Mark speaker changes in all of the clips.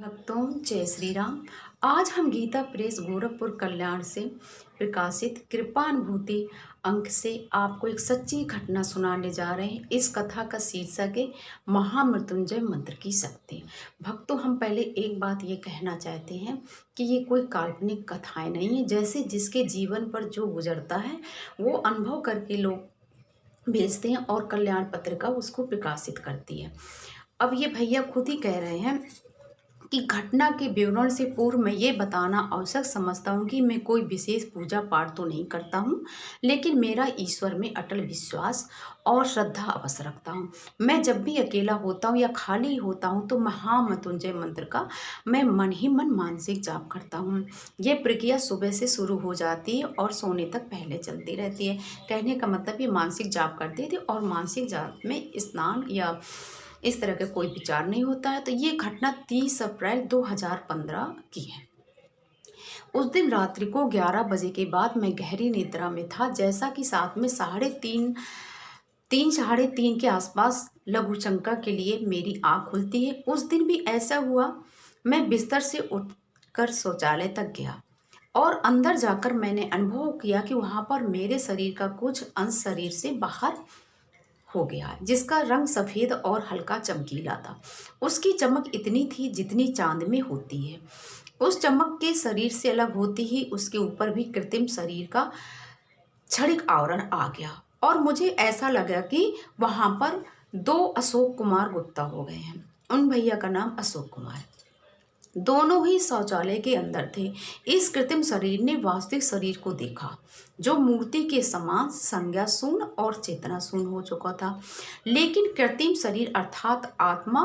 Speaker 1: भक्तों जय श्री राम। आज हम गीता प्रेस गोरखपुर कल्याण से प्रकाशित कृपानुभूति अंक से आपको एक सच्ची घटना सुनाने जा रहे हैं। इस कथा का शीर्षक है महामृत्युंजय मंत्र की शक्ति। भक्तों, हम पहले एक बात ये कहना चाहते हैं कि ये कोई काल्पनिक कथाएं नहीं है। जैसे जिसके जीवन पर जो गुजरता है वो अनुभव करके लोग भेजते हैं और कल्याण पत्रिका उसको प्रकाशित करती है। अब ये भैया खुद ही कह रहे हैं कि घटना के विवरण से पूर्व मैं ये बताना आवश्यक समझता हूँ कि मैं कोई विशेष पूजा पाठ तो नहीं करता हूँ, लेकिन मेरा ईश्वर में अटल विश्वास और श्रद्धा अवश्य रखता हूँ। मैं जब भी अकेला होता हूँ या खाली होता हूँ तो महामृत्युंजय मंत्र का मैं मन ही मन मानसिक जाप करता हूँ। ये प्रक्रिया सुबह से शुरू हो जाती है और सोने तक पहले चलती रहती है। कहने का मतलब ये मानसिक जाप करते थे और मानसिक जाप में स्नान या इस तरह का कोई विचार नहीं होता है। तो ये घटना 30 अप्रैल 2015 की है। उस दिन रात्रि को 11 बजे के बाद मैं गहरी निद्रा में था। जैसा कि साथ में साढ़े तीन के आसपास लघु शंका के लिए मेरी आँख खुलती है। उस दिन भी ऐसा हुआ। मैं बिस्तर से उठकर शौचालय तक गया और अंदर जाकर मैंने अनुभव किया कि वहाँ पर मेरे शरीर का कुछ अंश शरीर से बाहर हो गया है, जिसका रंग सफ़ेद और हल्का चमकीला था। उसकी चमक इतनी थी जितनी चांद में होती है। उस चमक के शरीर से अलग होती ही उसके ऊपर भी कृत्रिम शरीर का क्षणिक आवरण आ गया और मुझे ऐसा लगा कि वहाँ पर दो अशोक कुमार गुप्ता हो गए हैं। उन भैया का नाम अशोक कुमार है। दोनों ही शौचालय के अंदर थे। इस कृत्रिम शरीर ने वास्तविक शरीर को देखा, जो मूर्ति के समान संज्ञा शून्य और चेतना शून्य हो चुका था। लेकिन कृत्रिम शरीर अर्थात आत्मा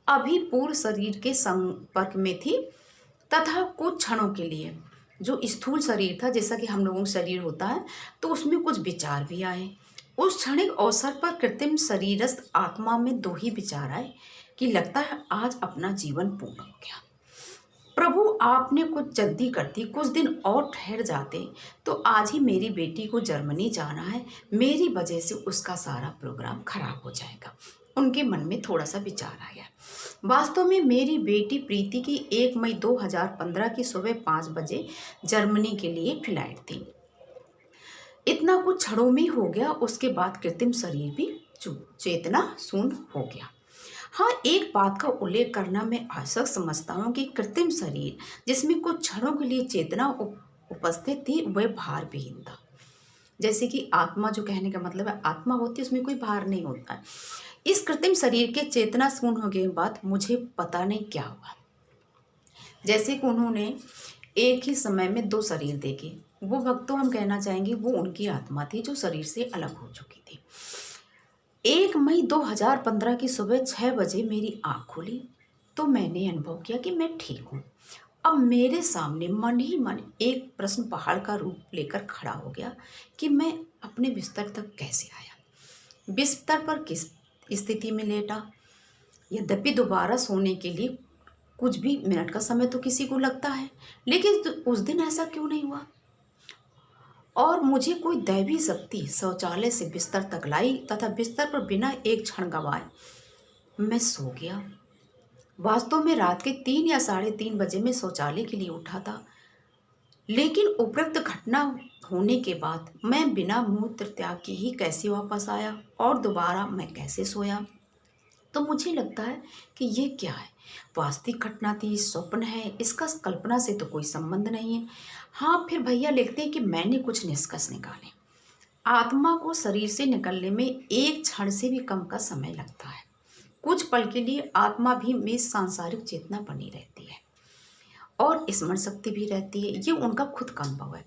Speaker 1: अभी पूर्ण शरीर के संपर्क में थी तथा कुछ क्षणों के लिए जो स्थूल शरीर था, जैसा कि हम लोगों का शरीर होता है, तो उसमें कुछ विचार भी आए। उस क्षणिक अवसर पर कृत्रिम शरीरस्थ आत्मा में दो ही विचार आए कि लगता है आज अपना जीवन पूर्ण हो गया। प्रभु, आपने कुछ जल्दी कर दी, कुछ दिन और ठहर जाते तो आज ही मेरी बेटी को जर्मनी जाना है, मेरी वजह से उसका सारा प्रोग्राम खराब हो जाएगा। उनके मन में थोड़ा सा विचार आया। वास्तव में मेरी बेटी प्रीति की 1 मई 2015 की सुबह 5 बजे जर्मनी के लिए फ्लाइट थी। इतना कुछ क्षणों में हो गया। उसके बाद कृत्रिम शरीर भी चेतना शून्य हो गया। हाँ, एक बात का उल्लेख करना मैं आवश्यक समझता हूँ कि कृत्रिम शरीर जिसमें कुछ क्षणों के लिए चेतना उपस्थित थी वह भार विहीन था। जैसे कि आत्मा, जो कहने का मतलब है आत्मा होती है, उसमें कोई भार नहीं होता है। इस कृत्रिम शरीर के चेतना शून्य होने के बाद मुझे पता नहीं क्या हुआ। जैसे कि उन्होंने एक ही समय में दो शरीर देखे। वो भक्तों, हम कहना चाहेंगे वो उनकी आत्मा थी जो शरीर से अलग हो चुकी थी। 1 मई 2015 की सुबह 6 बजे मेरी आँख खुली तो मैंने अनुभव किया कि मैं ठीक हूँ। अब मेरे सामने मन ही मन एक प्रश्न पहाड़ का रूप लेकर खड़ा हो गया कि मैं अपने बिस्तर तक कैसे आया, बिस्तर पर किस स्थिति में लेटा। यद्यपि दोबारा सोने के लिए कुछ भी मिनट का समय तो किसी को लगता है, लेकिन उस दिन ऐसा क्यों नहीं हुआ। और मुझे कोई दैवी शक्ति शौचालय से बिस्तर तक लाई तथा बिस्तर पर बिना एक क्षण गंवाए मैं सो गया। वास्तव में रात के 3 या साढ़े 3 बजे मैं शौचालय के लिए उठा था, लेकिन उपरोक्त घटना होने के बाद मैं बिना मूत्र त्याग के ही कैसे वापस आया और दोबारा मैं कैसे सोया। तो मुझे लगता है कि ये क्या है, वास्तविक घटना थी, स्वप्न है, इसका कल्पना से तो कोई संबंध नहीं है। हाँ, फिर भैया लिखते हैं कि मैंने कुछ निष्कर्ष निकाले। आत्मा को शरीर से निकलने में एक क्षण से भी कम का समय लगता है। कुछ पल के लिए आत्मा भी में सांसारिक चेतना बनी रहती है और स्मरण शक्ति भी रहती है। ये उनका खुद का अनुभव है,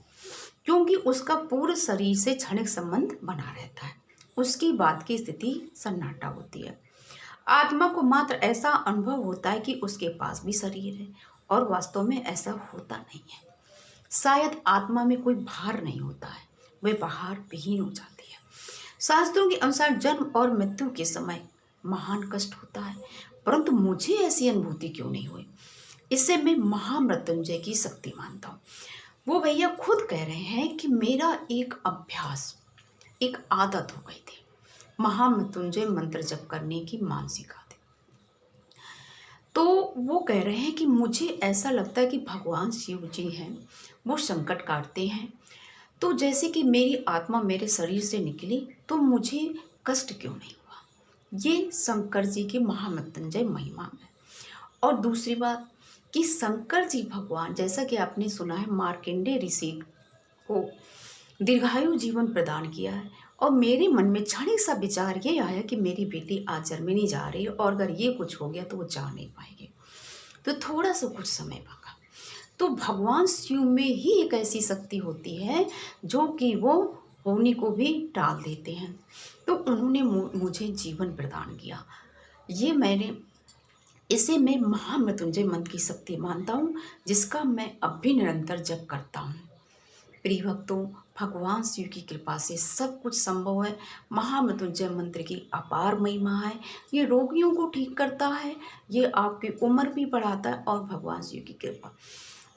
Speaker 1: क्योंकि उसका पूरे शरीर से क्षणिक संबंध बना रहता है। उसकी बात की स्थिति सन्नाटा होती है। आत्मा को मात्र ऐसा अनुभव होता है कि उसके पास भी शरीर है, और वास्तव में ऐसा होता नहीं है। शायद आत्मा में कोई भार नहीं होता है, वह भार विहीन हो जाती है। शास्त्रों के अनुसार जन्म और मृत्यु के समय महान कष्ट होता है, परंतु मुझे ऐसी अनुभूति क्यों नहीं हुई। इससे मैं महामृत्युंजय की शक्ति मानता हूँ। वो भैया खुद कह रहे हैं कि मेरा एक अभ्यास, एक आदत हो गई थी महामृत्युंजय मंत्र जप करने की, मानसिक आदत। तो वो कह रहे हैं कि मुझे ऐसा लगता है कि भगवान शिव जी हैं, वो संकट काटते हैं। तो जैसे कि मेरी आत्मा मेरे शरीर से निकली तो मुझे कष्ट क्यों नहीं हुआ? ये शंकर जी की महामृत्युंजय महिमा है। और दूसरी बात कि शंकर जी भगवान, जैसा कि आपने सुना है, मार्कंडेय ऋषि को दीर्घायु जीवन प्रदान किया है। और मेरे मन में क्षणिक सा विचार ये आया कि मेरी बेटी आज जर्मनी जा रही है और अगर ये कुछ हो गया तो वो जा नहीं पाएगी, तो थोड़ा सा कुछ समय मांगा। तो भगवान शिव में ही एक ऐसी शक्ति होती है जो कि वो होने को भी टाल देते हैं। तो उन्होंने मुझे जीवन प्रदान किया। ये मैंने इसे मैं महामृत्युंजय मंत्र की शक्ति मानता हूँ, जिसका मैं अब भी निरंतर जप करता हूँ। प्रिय भक्तों, भगवान शिव की कृपा से सब कुछ संभव है। महामृत्युंजय मंत्र की अपार महिमा है। ये रोगियों को ठीक करता है, ये आपकी उम्र भी बढ़ाता है, और भगवान शिव की कृपा।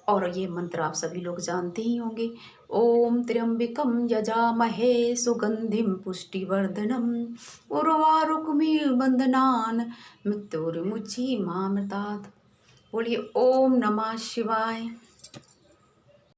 Speaker 1: और ये मंत्र आप सभी लोग जानते ही होंगे। ओम त्र्यंबकम यजामहे सुगंधिम पुष्टिवर्धनम उर्वारुकमिव बंधनान मृत्युर्मुक्षीमामृतात्। बोलिए ओम नमः शिवाय।